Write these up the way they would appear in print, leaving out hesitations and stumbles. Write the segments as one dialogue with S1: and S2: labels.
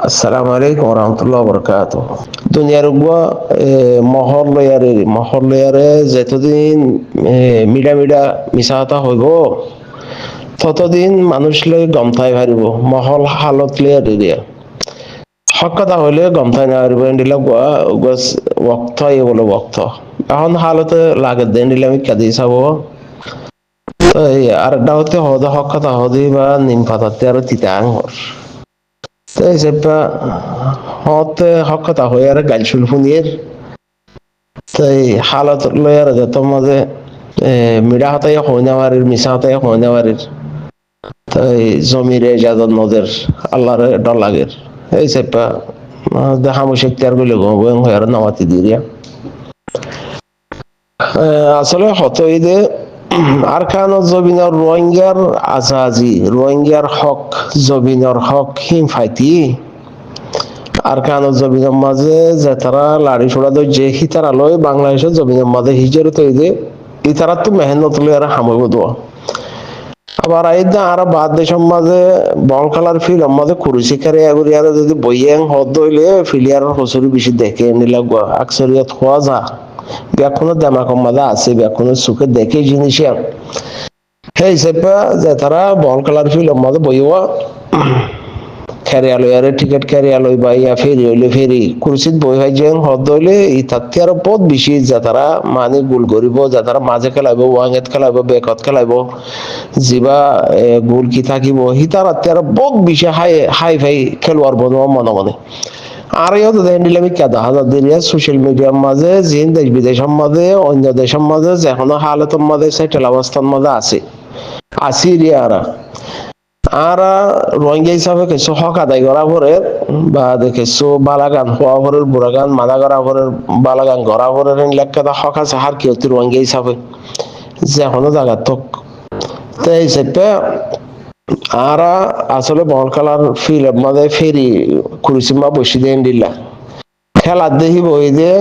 S1: আসসালামু আলাইকুম রহমতুল্লাহ বরকাত দুনিয়ার গুয়া মহর লয়ারে যতদিন মিডা মিডা মিছা কথা হইব ততদিন মানুষ লই গমতাই পারিব মহল হালত লইয়া দিয়া হক কথা হইলে গমতাই না পারিব এন্ডিলা গুয়া গস ওক্ত এই বলে ওক্ত এখন হালতে লাগে দেন দিলে আমি কাদি চাব তো আরেকটা হতে হক কথা হদি বা নিম পাতাতে আর তিতা আঙর তো এই সেপা হতে হক কথা হয়ে আর গাল শুল ফুনিয়ের তাই হালত লয়ার যত মাঝে মিডা হতাই হইনাওয়ারির মিশা হতাই হইনাওয়ারির তাই জমিরে ইজাজত নদের আল্লাহর ডর লাগের এই সেপা দেখা মুশিক তিয়ার গুলো গবং হয়ার নামাতি দিরিয়া আসলে হতই দে আরকানত জবিনর রোহিঙ্গার আজাজি রোহিঙ্গার হক জবিনর হক হিম ফাইতি আরকানত জবিনের মাঝে যে তারা লাড়ি ছোড়া দই যে হিতারা লয় বাংলাদেশের জবিনের মাঝে হিজের তৈরি ইতারা তো মেহনত লই আর হামইব দোয়া আবার আইদা আর বাদ দেশের মাঝে বল খেলার ফিল মাঝে কুরুশিকারে এগুরিয়ারে যদি বইয়েং হদ দইলে ফিলিয়ারের হসুরি বেশি দেখে নিলা আকসরিয়ত হওয়া যা ব্যাকুনো দামাকম মাঝে আছে ব্যাকুনো সুখে দেখে জিনিস সেই হিসেবে যে তারা বল খেলার ফিল মাঝে বইয়া খেরিয়ালয় আরে টিকিট খেরিয়ালয় বা ইয়া ফেরি হইলে ফেরি কুরসিত বই হয় যে হদ হইলে ই তাতে আরো বহুত বেশি যা তারা মানে গোল করিব যা তারা মাঝে খেলাইব ওয়াঙেত খেলাইব বেকত খেলাইব জিবা গোল কি থাকিব হি তার আরো বহুত বেশি হাই হাই ফাই খেলোয়াড় বনোয়া মনে মনে আর ইও তো দেখেন আমি কেদা হাজার দিরিয়া সোশ্যাল মিডিয়ার মাঝে জিন দেশ বিদেশের মাঝে অন্য দেশের মাঝে যেকোনো হালতের মাঝে সেটেল অবস্থার মাঝে আছে আসিরিয়ারা আর রোহিঙ্গা হিসাবে কিছু হক আদায় করা পরে বা কিছু বালাগান হওয়া পরে বুড়াগান মানা করা পরে বালাগান করা পরে লেখা হক আছে হার কি হচ্ছে রোহিঙ্গা হিসাবে যে এখনো জায়গা তো এই হিসেবে আর আসলে বল খেলার ফিল্ড মানে ফেরি কুরুসিমা বসি দেন দিলা খেলার দেখি বই যে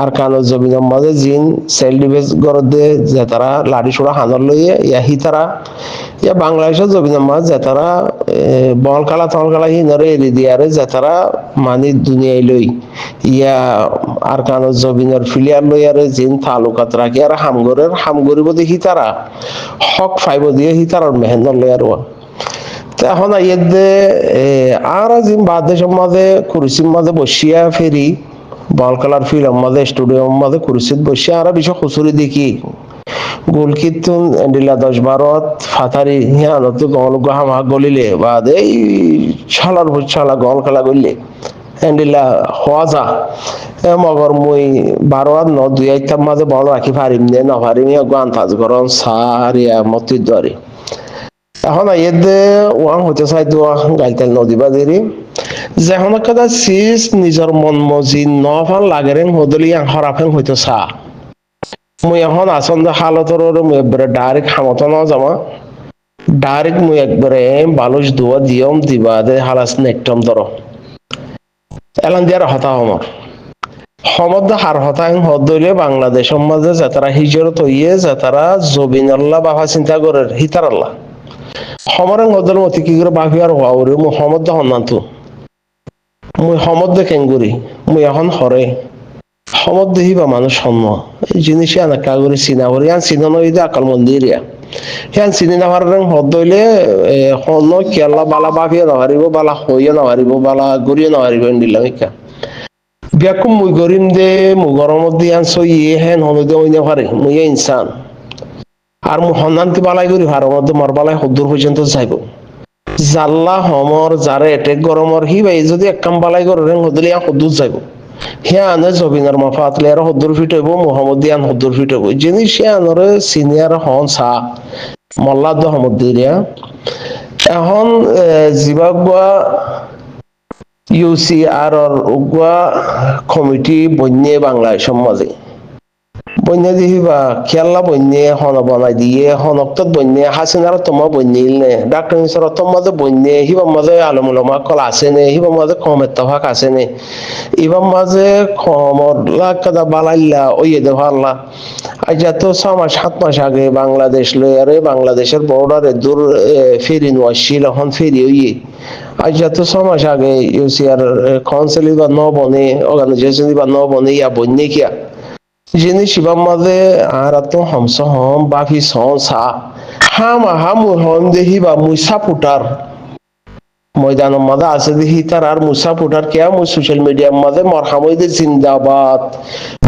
S1: আর কানো জমিনের মাঝে জিন সেল ডিফেন্স গড় দে যে তারা লাড়ি ছোড়া হানর লইয়ে ইয়া হি তারা ইয়া বাংলাদেশের জমিনের মাঝে যে তারা বল খেলা তল খেলা হি নরে এরি দিয়ারে যে তারা মানে দুনিয়ায় লই ইয়া আর কানো জমিনের ফিলিয়ার লইয়ারে জিন তালুকাত রাখি আর হামগরিব দেখি তারা হক ফাইব দিয়ে হি তারার মেহনত লইয়ার এখন আইয়ে আর জিম বাদ দেশের মাঝে কুরসির মাঝে বসিয়া ফেরি বল খেলার ফিল্ড মাঝে স্টুডিয়াম মাঝে কুরসিত বসিয়া আর বিষয় খুচুরি দেখি গোল কীর্তন এন্ডিলা 10-12 ফাতারি হিয়ানত গল হামা গলিলে বাদ এই ছালার ভুজ ছালা গল খেলা গলিলে এন্ডিলা হওয়া যা মগর মুই 12-9 মাঝে বল রাখি পারিম নে না পারিম গান ফাজ গরম সারিয়া মতি দরে এখন আইয়ে ওয়াং হইতে চাই দোয়া গাইতেল নদী বাজারি যখন কথা সিস নিজের মন মজি নফান লাগেরেন হদলি আং হরাফেন হইতে চা মুই এখন আসন্দ হালতর মুই একবারে ডাইরেক্ট হামত ন যামা ডাইরেক্ট মুই একবারে বালুচ দোয়া দিয়ম দিবা দে হালাস নেকটম ধর এলান দিয়ার হতা হমর সমদ্র হার হতাং হদলে বাংলাদেশের মাঝে যাতারা হিজরত হইয়ে যাতারা জবিন আল্লাহ বাবা চিন্তা করে হিতার আল্লাহ সমরেন হদল মতি কি করে বাপি আর হওয়া ওরে মুই সমদ্র হন্নান্তু মুই সমদ্র কেঙ্গুরি মুই এখন হরে সমদ্র হিবা মানুষ সন্ম এই জিনিসে আনা কাগরি চিনা করি আন চিনা নই দে আকাল মন্দিরিয়া হ্যাঁ চিনি না পারেন হদ হইলে হন কেলা বালা বাপিয়ে নাহারিব বালা হইয়া নাহারিব বালা গড়িয়ে নাহারিব দিলাম ইকা বিয়াকুম মুই গরিম দে মুই গরমত দিয়ে আন সইয়ে হেন হন দে ওই না পারে মুই ইনসান আর মু হন্নান্তি বালাই করি ভার মধ্যে মর বালাই হদ্দুর পর্যন্ত যাইব জাল্লা হমর যারে এটেক গরমর হি ভাই যদি এক কাম বালাই করে হদলি হদ্দুর যাইব হ্যাঁ আনে জবিনার মাফাতলে আর হদ্দুর ফিট হইব মোহাম্মদিয়ান হদ্দুর ফিট হইব জিনিস সে আনরে সিনিয়র হন সা মল্লাদ হমদিরিয়া এখন জিবাগুয়া ইউসি আর উগুয়া কমিটি বন্যে বাংলাদেশের মাঝে বন্যা দিহিবা খেলা বন্যে হন বনাই দিয়ে হনক্তত বন্যে হাসিনার তোমা বন্যিল নে ডাক্তার নিসর তোমাদের বন্যে হিবা মাঝে আলমুলমা কল আছে নে হিবা মাঝে কমের তফাক আছে নে ইবাম মাঝে কমর লাকাদা বালাইল্লা ওইয়ে দে ভাল্লা আজ তো 6 মাস 7 মাস আগে বাংলাদেশ লয়ারে বাংলাদেশের বর্ডারে দূর ফেরি নোয়াশিল এখন ফেরি হইয়ে আজ তো 6 মাস আগে ইউসিআর কাউন্সিল বা নবনে অর্গানাইজেশন বা নবনে ইয়া বন্যে কিয়া জিনিস ইবাম মাঝে আর তো হামস হম বাফি সন সা হামা হামু হম দেহি বা মুই সাপোর্টার ময়দানের মাঝে আছে দেখি তার আর মুই সাপোর্টার কেয়া মুই সোশ্যাল মিডিয়ার মাঝে মরহামইদে জিন্দাবাদ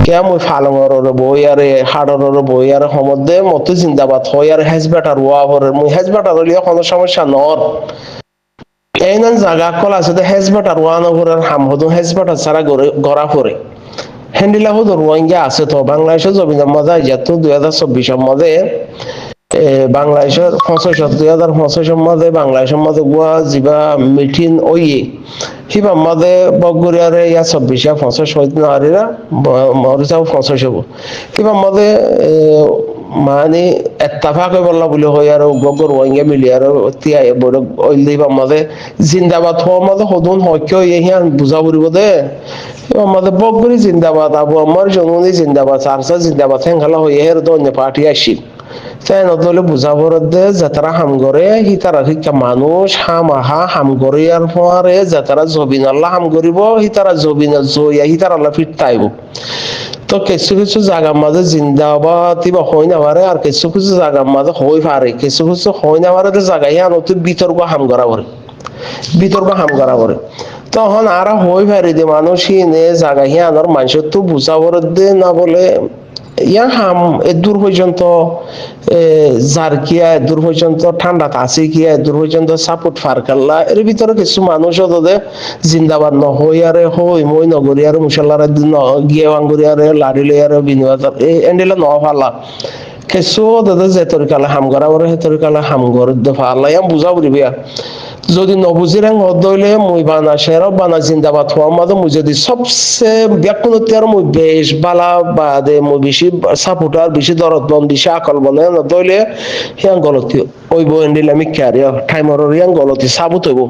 S1: কেয়া মুই ফালংর বই আরে হাড়র বই আর সমদে মতো জিন্দাবাদ হয় আর হেজ বেটার ওয়া হরে মুই হেজ বেটার হলিয়া কোনো সমস্যা নর এইনান জায়গা কল আছে দে হেজ বেটার ওয়া নহর হাম হদু হেজ বেটার ছাড়া গড়া পড়ে হ্যান্ডিলা হতো রোহিঙ্গা আছে তো বাংলাদেশের জমিনের মধ্যে যেত 2024 মধ্যে বাংলাদেশের 2025 মধ্যে বাংলাদেশের মধ্যে গুয়া যিবা মিটিং ওইয়ে হিবা মধ্যে বগুড়িয়ারে ইয়া 24 হইতে না আরিরা মরিসাও 25 হবো হিবা মধ্যে মানে এত্তাফাক বললা বলে হয় আর গগর রোহিঙ্গা মিলি আর তিয়াই বড় ওইলি বা মধ্যে জিন্দাবাদ হওয়ার মধ্যে হদুন হক্য ইহিয়ান বুঝা পড়িব দে আমাদের বগরি জিন্দাবাদ আবু আমার জননী জিন্দাবাদ সারসা জিন্দাবাদ হেঙ্গালা হয়ে হের দন্য পার্টি আসি তাই নদলে বুঝাবর দে যাতারা হাম করে হি তারা শিক্ষা মানুষ হামাহা হাম করে আর পরে যাতারা জবিন আল্লাহ হাম করিব হি তারা জবিন জইয়া হি তারা আল্লাহ ফিট তাইব তো কিছু কিছু জায়গার মাঝে জিন্দাবাদ বা হয় না পারে আর কিছু কিছু জায়গার মাঝে হই পারে কিছু কিছু হয় না পারে জায়গায় আনতে বিতর্ক হাম করা করে বিতর্ক হাম করা করে তখন আর হই পারে যে মানুষ নে জায়গায় আনার মানুষের তো বুঝাবর দে না বলে ইয়া হাম দূর পর্যন্ত যার কিয়া দূর পর্যন্ত ঠান্ডা আছে কিয়া দূর পর্যন্ত সাপোর্ট ফারকাল্লা এর ভিতরে কিছু মানুষ ওদের জিন্দাবাদ ন হই আরে হই মই নগরী আর মুসল্লার গিয়ে আঙ্গুরি আরে লাড়িলে আর বিনোদ এই এন্ডেলা ন ফালা কিছু ওদের যে তরিকালে হাম করা ওরা সেই তরিকালে হাম করে ফালা ইয়াম বুঝা বুঝিবিয়া যদি নবুজিরাং হদইলে মুই বানা শের বানা জিন্দাবাদ হওয়া মাঝে মুই যদি সবচেয়ে ব্যাকুলতি আর মুই বেশ বালা বাদে মুই বেশি সাপোর্টার বেশি দরদবন বেশি আকল বনে নদইলে হিয়াং গলতি ওইব এন্ডিল আমি ক্যারিয়ার টাইমর হিয়াং গলতি সাবুত হইব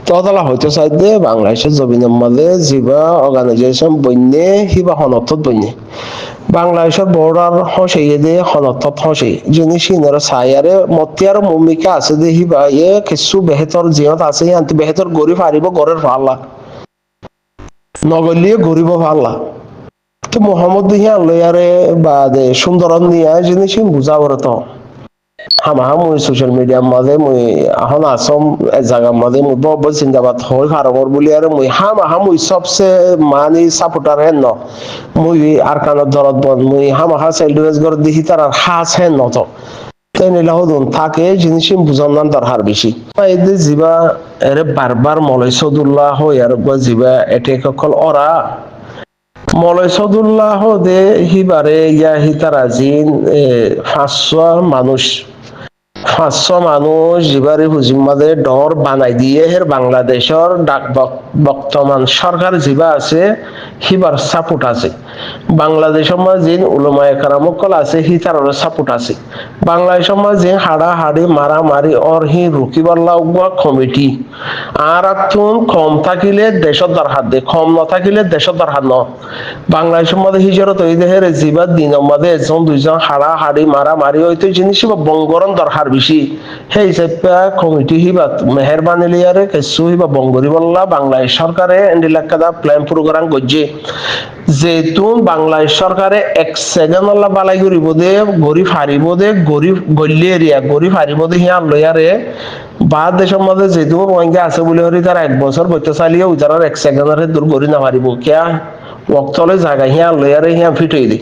S1: তদলা হয়তো সাইদে বাংলাদেশের জমিনের মাঝে জিবা অর্গানাইজেশন বন্যে হিবা হনতত বন্যে বাংলাদেশের বর্ডার হসেয়ে দে হনতত হসে জিনিস ইনারা সায়ারে মতিয়ার ভূমিকা আছে দে হিবা এ কিছু বেহতর জিয়ত আছে আনতে বেহতর গরিব হারিব গরের ফাল্লা নগলিয়ে গরিব ফাল্লা তো মোহাম্মদ দিহিয়া লয়ারে বা দে সুন্দরন নিয়া জিনিস বুঝাবর তো হামাহা মুই সোশ্যাল মিডিয়ার মাঝে মুই এখন আসম জায়গার মাঝে মুই বব জিন্দাবাদ হই ফারমর বলি আর মুই হামাহা মুই সবসে মানি সাপোর্টার হেন ন মুই আর কানত দরদ বন মুই হামাহা সেলডুয়েস গর দিহি তার হাস হেন ন তো তাই নিলা হদুন থাকে জিনিস বুঝান দরকার বেশি এদের জিবা এরে বারবার মলয় সদুল্লাহ হই আর জিবা এটে কল ওরা মলয় সদুল্লাহ দে হিবারে ইয়া হিতারা জিন 500 মানুষ জিবারে হুজিমাদে ডর বানাই দিয়ে হের বাংলাদেশের ডাক বর্তমান সরকার জিবা আছে হিবার সাপোর্ট আছে বাংলাদেশের মাঝে উলামায়ে কেরাম কল আছে হি তার সাপোর্ট আছে বাংলাদেশের মাঝে হাড়া হাড়ি মারামারি অর হি রুকিবাল্লা উগা কমিটি আর আতুন কম থাকিলে দেশত দরহাদ দে কম না থাকিলে দেশত দরহাদ ন বাংলাদেশের মাঝে হিজরত হই দে হের জিবা দিনের মাঝে একজন দুইজন হাড়া হাড়ি মারামারি হইতো জিনিস বঙ্গরন দরকার বেশি সেই হিসাবে কমিটি হিবা মেহরবানি লিয়ারে কিছু হিবা বঙ্গরি বল্লা বাংলাদেশ সরকারে এন্ডিলাকাদা প্ল্যান প্রোগ্রাম গজ্জে যেতুন বাংলাদেশ সরকারে 1 সেকেন্ড আল্লাহ বালাই করিব দে গরিব হারিব দে গরিব গল্লি এরিয়া গরিব হারিব দে হিয়া লয়ারে বাদ দেশের মধ্যে যেতুন রোহিঙ্গা আছে বলে হরি তার 1 বছর বইতে চালিয়ে উজারার 1 সেকেন্ডের দূর গরি না পারিব কিয়া ওয়াক্তলে জায়গা হিয়া লয়ারে হিয়া ফিট হই দি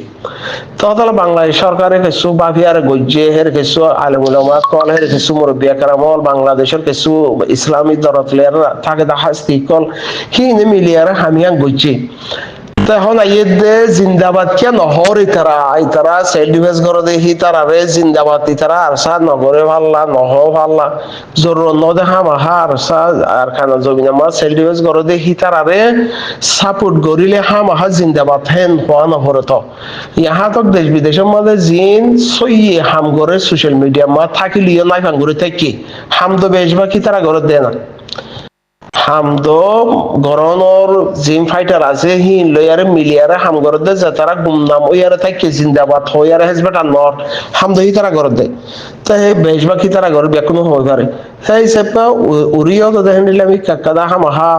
S1: ততলা বাংলাদেশ সরকারে কিছু বাফিয়ার গজ্জে হের কিছু আলেম উলামা কল হের কিছু মুরব্বিয়া কেরামল বাংলাদেশের কিছু ইসলামী দরতলের থাকে দা হাস্তি কল হিনে মিলিয়ারে হামিয়া গজ্জে তো এখন আইয়ে দে জিন্দাবাদ কে নহর ইতারা সেল ডিফেন্স করে দে হি তারারে জিন্দাবাদ ইতারা আরসা নগরে ভাল্লা নহ ভাল্লা জরুর ন দেখা মাহা আরসা আর খানা জমিনা মা সেল ডিফেন্স করে দে হি তারারে সাপোর্ট করিলে হা মাহা জিন্দাবাদ হেন হওয়া নহরে তো ইহা তো দেশ বিদেশের মধ্যে জিন সইয়ে হাম করে সোশ্যাল মিডিয়া মা থাকিলিও নাই ফান করে থাকি হাম তো বেশবা কি তারা করে দেয় না হামদো গরনর জিম ফাইটার আছে হি লয়ারে মিলিয়ারে হাম গরদে যে তারা গুমনাম ওয়ারে থাকে জিন্দাবাদ হইয়ারে হেজবেটা নর হামদো হি তারা গরদে তা হে বেশবা কি তারা গর বেকুনো হই পারে সেই সেপা উরিও তো দেখেন দিলে আমি কাকাদা হামাহা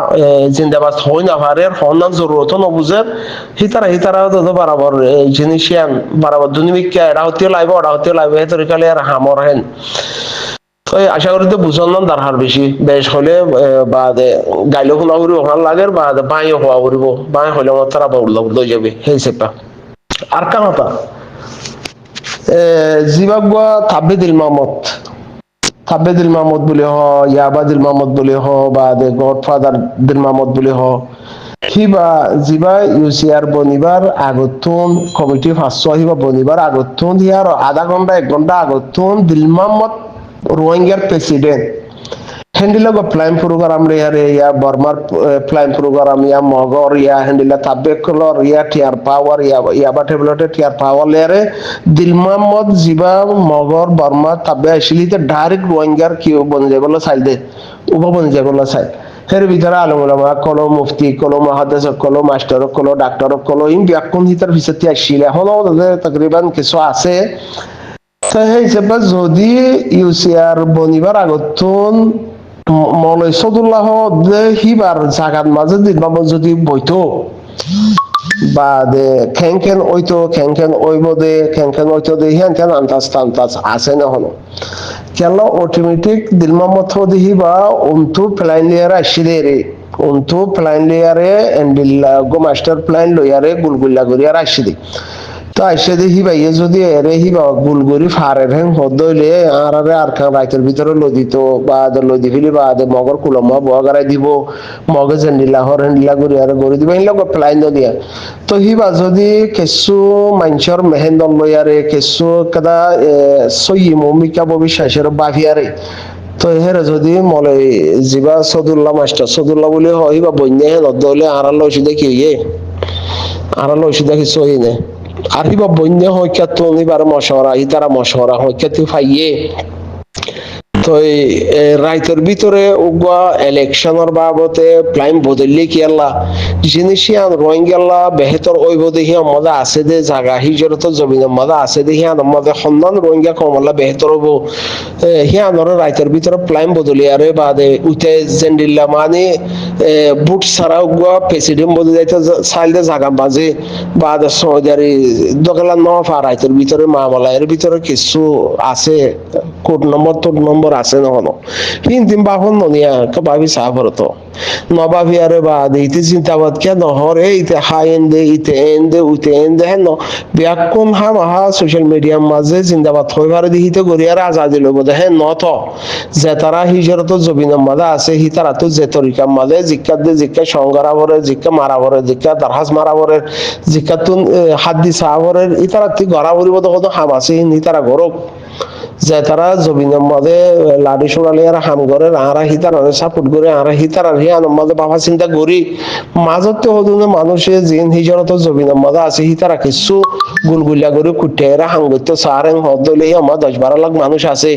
S1: জিন্দাবাদ হই না পারে হন্নান জরুরত ন বুঝে হি তারা তো বরাবর জিনিসিয়ান বরাবর দুনিমিকা এরা হতে লাইব ওরা হতে লাইব হে তরিকালে আর হামর হেন আশা করি তো বুঝলাম দরকার বেশি বেশ হলে বা গাইলো শোনা করি ওখান লাগে বা বাঁয়ে হওয়া করিব বাঁয়ে হলে আমার তারা লই যাবে সেই সেপা আর কানাতা জিবাগুয়া থাব্বে দিল মাহমুদ বলে হ ইয়াবা দিল মাহমুদ বলে হ বা গডফাদার দিল মাহমুদ বলে হ হিবা জিবা ইউসিআর বনিবার আগতুন কমিটি ফাঁসশ হিবা বনিবার আগতুন হিয়ার আধা ঘন্টা 1 ঘন্টা আগতুন দিল মাহমুদ রোহিঙ্গার প্রেসিডেন্ট হ্যান্ডিলা প্লাইম প্রোগ্রাম রে ইয়ারে ইয়া বর্মার প্লাইম প্রোগ্রাম ইয়া মগর ইয়া হ্যান্ডিলা তাবে কলর ইয়া টিয়ার পাওয়ার ইয়া বা টেবলেটে টিয়ার পাওয়ার লেয়ারে দিল মোহাম্মদ জিবা মগর বর্মা তাবে আসিলিতে ডাইরেক্ট রোহিঙ্গার কি বন যায় বলো সাইল দে উপ বন যায় বলো সাইল এর ভিতরে আলমুলামা কলো মুফতি কলো মহাদেশ কলো মাস্টার কলো ডাক্তার কলো ইন ব্যাকুন হিতার ভিতরে আসিলে এখনো তকরিবান কিছু আছে সেই হিসেবে যদি ইউসিআর বনিবার আগতুন মৌলাই সদুল্লাহ হিবার জাগাত মাঝে দিবাব যদি বইতো বা দে খেং ওইব দে খেং ওইতো দে হিয়ান খেন আন্তাজ আছে না হলো কেন অটোমেটিক দিলমামত হদি হিবা উন্তু প্লাইন লেয়ার আসিলে রে উন্তু প্লাইন লেয়ারে এন্ডিল্লা গো মাস্টার প্লাইন লয়ারে গুলগুল্লা করিয়ার আসিলি তো আইসে দেখি ভাইয়ে যদি এরে হিবা গুলগুড়ি ফারের হ্যাং হদইলে আর খান রাইতের ভিতরে লদিত বা লদি ফিলি বা মগর কুলমা বগারাই দিব মগে জেন্ডিলা হরেন্ডিলা গড়ি আর গড়ি দিব এই লগে প্লাইন দিয়া তো হিবা যদি কেসু মাইনসর মেহেন্দল লয়ারে কেসু কাদা সই মমিকা বিশ্বাসের বাভিয়ারে তো হেরে যদি মলে জিবা সদুল্লাহ মাস্টার সদুল্লাহ বলে হয় বা বন্যা হে নদলে আড়াল ওষুধে কি ইয়ে আড়াল ওষুধে কিছু হই না আর হিবা বন্যা হইকা তো নিবার মশওয়ারা ইতারা মশওয়ারা হইকা তুই ফাইয়ে তো রাইতের ভিতরে উগা ইলেকশনের বাবতে প্লাইম বদললে কি আল্লাহ জিনিসিয়ান রোহিঙ্গাল্লা বেহতর ওইব দেখি আমাদের আছে দে জায়গা হিজরত জমিন আমাদের আছে দেখি আমাদের সন্ধান রোহিঙ্গা কমলা বেহতর হবো হিয়ানর রাইতের ভিতরে প্লাইম বদলি আরে বাদে উঠে জেন্ডিল্লা মানে বুট ছাড়া উগা প্রেসিডেন্ট বদলে যাইতে চাইলে জায়গা বাজে বাদে সৌদি দোকালা নফা রাইতের ভিতরে মামলা এর ভিতরে কিছু আছে কোড নম্বর আছে নহনো হিন্দিম বাহন ননিয়া ভাবি সাহাবরত নবাবি আরে বাদ ইতে চিন্তাবাদ কে নহরে ইতে হাইন দে ইতে এন দে উতে এন দে হেন ব্যাকুন হা মাহা সোশ্যাল মিডিয়ার মাঝে জিন্দাবাদ হই পারে দিহিতে গরিয়ার আজাদি লইব দে হেন নত যে তারা হিজরত জবিনের মাঝে আছে হি তারা তো যে তরিকার মাঝে জিক্কা দে জিক্কা সংগারা ভরে জিক্কা মারা ভরে জিক্কা দারহাস মারা ভরে জিক্কা তুন হাদ্দি সাহাবরের ইতারা তি গড়া ভরিব তো হামাসি নি তারা গরক যে তারা জমিনের মধ্যে লাড়ি সোড়ালি আর হাম করে আরা হিতার সাপোর্ট করে আরা হিতার আর হিয়ান মধ্যে বাবা চিন্তা করি মাজতে হদুনে মানুষে জিন হিজরত জমিনের মধ্যে আছে হিতারা কিছু গুলগুলিয়া করে কুটে এরা হাঙ্গত সারেন হদলে আমার 10-12 লাখ মানুষ আছে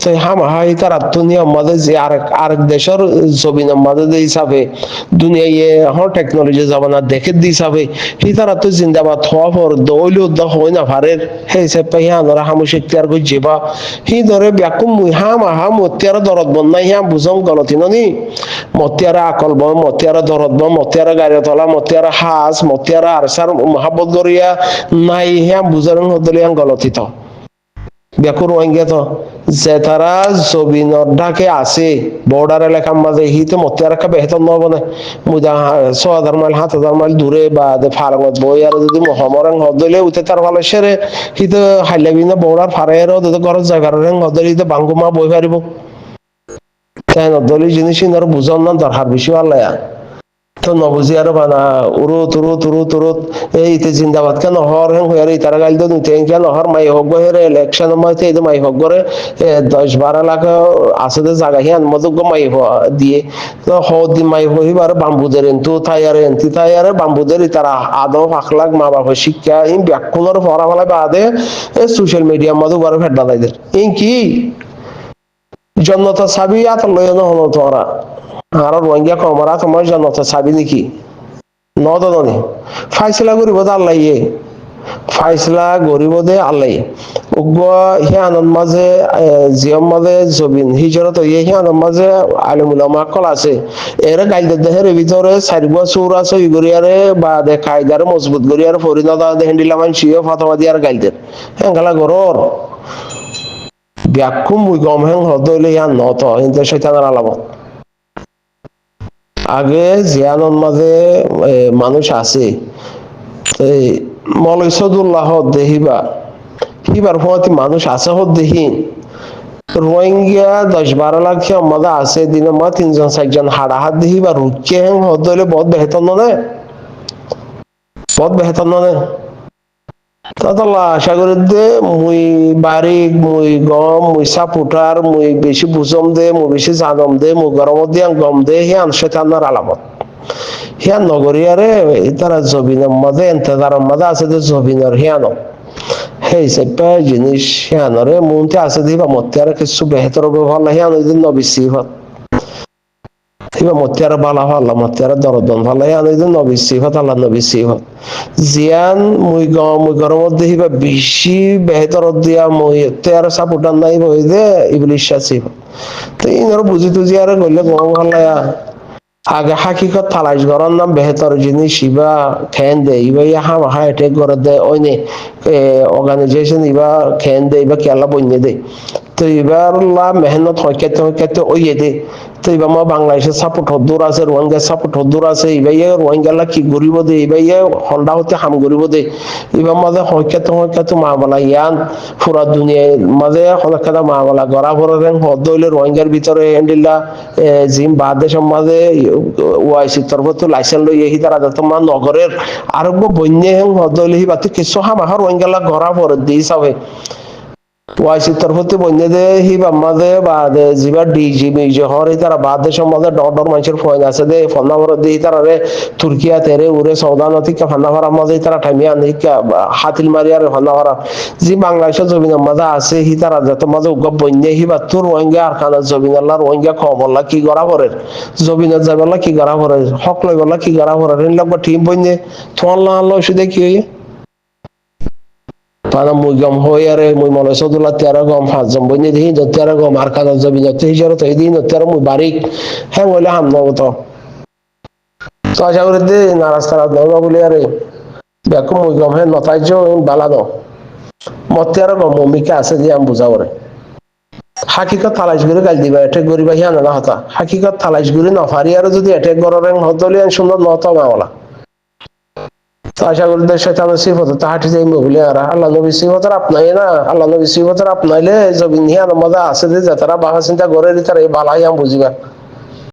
S1: তো হাম হিতার আত্মনি আমাদের যে আরেক দেশের জমিনের মধ্যে যে হিসাবে দুনিয়ায় হর টেকনোলজি জামানা দেখে দি হিসাবে হিতারা তো জিন্দাবাদ হওয়া পর দৌলি উদ্যোগ হয় না ভারের সেই হিসাবে হিয়ানরা হামুশিক তিয়ার করে যেবা হি ধরে ব্যাকুম মুহা মাহা মতিয়ার দরদ বন্যাই হিয়া বুঝম গলতি ননি মতিয়ার আকল বম মতিয়ার দরদ বম মতিয়ার গাড়ি তলা মতিয়ার হাস মতিয়ার আরসার মহাব্বত গরিয়া নাই হিয়া বুঝারং হদলিয়া গলতি তো ব্যাকুর ওয়াঙ্গে তো যে তারা জবিনর ঢাকে আছে বর্ডার এলাকার মাঝে হি তো মতিয়ার কা বেহতর নব না মুদা 6000 মাইল 7000 মাইল দূরে বা ফারগত বই আর যদি মহামরং হদলে উঠে তার ভালো সেরে হি তো হাইলাবিন বর্ডার ফারেরও তো ঘর জায়গার রং হদলি তো বাঙ্গুমা বই পারিব তাই নদলি জিনিস ইনর বুঝন না দরকার বেশি আল্লাহ তো নবুজি আর বানা উরুত উরুত উরুত উরুত এইতে জিন্দাবাদ কেন হর হেং হয়ে তারা গাইল তো নিতে কেন হর মাই হক গরে ইলেকশন মাইতে এই মাই হক গরে 10-12 লাখ আছে যে জায়গা হিয়ান মজুগ মাই দিয়ে তো হদি মাই হইবার বাম্বুদের এন্তু তাইয়ারে এন্তি তাইয়ারে বাম্বুদের তারা আদৌ 5 লাখ মা বাবা শিক্ষা ইন ব্যাকুলর ফরা ফলা বাদে সোশ্যাল মিডিয়া মধু বড় ফেডা দাইদের ইন কি জন্নতা সাবি আত লয় না হলো তোরা আর রোহিঙ্গা কমরা তোমার জন্নতা সাবি নাকি নদনে ফাইসলা করিব আল্লাহ ফাইসলা গরিব দে আল্লাহ উগ্র হিয়ানোর মাঝে জিয়ম মাঝে জবিন হিজরত হইয়ে হিয়ানোর মাঝে আলিমুলামা কল আছে এরা গাইদের দেহের ভিতরে সারিগুয়া চৌর আছে ইগরিয়ারে বা দে কায়দারে মজবুত গরিয়ারে ফরিনদা দে হেন্ডিলামান শিও ফাতোয়া দিয়ার গাইদের হেঙ্গালা গরর ব্যাকুম মুই গম হেং হদইলে ইয়ান নত কিন্তু শয়তানের আলামত আগে জিয়ানোর মাঝে মানুষ আছে মলয় সদুল্লাহ দেহিবা হিবার হতে মানুষ আছে হত দেহি রোহিঙ্গা 10-12 লাখ আমাদের আছে দিনে মা 3-4 জন হাড়া হাত দেহিবা রুচে হেং হদইলে বহুত বেহতর নয় বহুত বেহতর নয় তাতলা আশা করি দে মুই বারিক মুই গম মুই সাপুটার মুই বেশি বুঝম দে মুই বেশি জানম দে মুই গরমত দিয়ে গম দে হিয়ান শয়তানের আলামত হিয়ান নগরিয়ারে তারা জবিনের মধ্যে এন্তেজারের মধ্যে আছে যে জবিনের হিয়ানো সেই সেপা জিনিস হিয়ানরে মনতে আছে দিবা মতে আর কিছু বেহতর ব্যবহার হিয়ান ওই দিন নবী সিফত হিবা মতে আর বালা আল্লাহ মতে আর দরদন ভালো হিয়ান ওই দিন নবী সিফত আল্লাহ নবী সিফত জিয়ান মুই গরমত দেহিবা বেশি বেহতর দিয়া মুই তেয়ার সাপোর্টার নাই বই দে ইবলিশ সিফত তো ইনর বুঝি তুজি আর গলে গম ভালো আগে হাকিকত তালাশ করার নাম বেহতর জিনিস ইবা খেন দে ইবা হাম হা এটেক করে দে ওইনে অর্গানাইজেশন ইবা খেন দে ইবা কেলা বইনে দে তো এবার মেহনত হইকাতে ওইয়ে দে তো এবার মা বাংলাদেশের সাপোর্ট হদ্দুর আছে রোহিঙ্গার সাপোর্ট হদ্দুর আছে এবার রোহিঙ্গালা কি গরিব দে এবার হন্ডা হতে হাম গরিব দে এবার মাঝে হইকাতে মামলা ইয়ান পুরা দুনিয়ার মাঝে হলকাতা মামলা গড়া ভরেন হদ্দ হইলে রোহিঙ্গার ভিতরে এন্ডিল্লা জিম বাদেশের মাঝে ওয়াইসি তরফত লাইসেন্স লই এহি তারা তোমার নগরের আরোগ্য বন্যে হেং হদ্দ হইলে হি বাতি কিছু হামাহা রোহিঙ্গালা গড়া ভরে দিই সাবে ওয়াইসি তরফতে বন্যে দে হি বাম্মাদে বা দে জিবা ডিজি মিজে হরে তারা বাদে সম্মাদে ডর মানুষের ফয়ন আছে দে ফন্নাবর দি তারা রে তুর্কিয়া তেরে উরে সৌদান থেকে ফন্নাবর মাঝে তারা ঠামিয়া নিকা হাতিল মারিয়ার ফন্নাবর জি বাংলাদেশের জমিন মাঝে আছে হি তারা যত মাঝে উগ বন্যে হি বা তোর রোহিঙ্গা আর খানা জমিন আল্লাহ রোহিঙ্গা খবরলা কি গড়া পরে জমিনের যাবেলা কি গড়া পরে হক লইবলা কি গড়া পরে ঋণ লাগবা টিম বন্যে তোমাল্লা আল্লাহ ওষুধে কি হইয়ে পানা মুই গম হই আরে মুই মনে সদুল্লাহ 13 গম 5 জন বইনে দিই 13 গম আর কানা জবিন তো হিজরত হই দিন 13 মুই বারিক হ্যাঁ বলে হাম নব তো আশা করি দে না রাস্তা নব বলে আরে দেখো মুই গম হ্যাঁ নতাইজো বালানো মতে আর গম মমিকে আছে দিয়ে আম বুঝাও রে হাকিকত তালাশ করে গাল দিবা এটেক করিবা হিয়া না হতা হাকিকত তালাশ করে নফারি আর যদি এটেক গররেন হতলিয়ান সুন্দর নত মাওলা আশা করি শয়তানের সিফত তাহাটি যাই মহিলা আর আল্লাহ নবী সিফতের আপনাই না আল্লাহ নবী সিফতের আপনাইলে জবিন হিয়ার মজা আছে যে যাতারা বাহা চিন্তা করে তারা এই বালাই আম বুঝিবা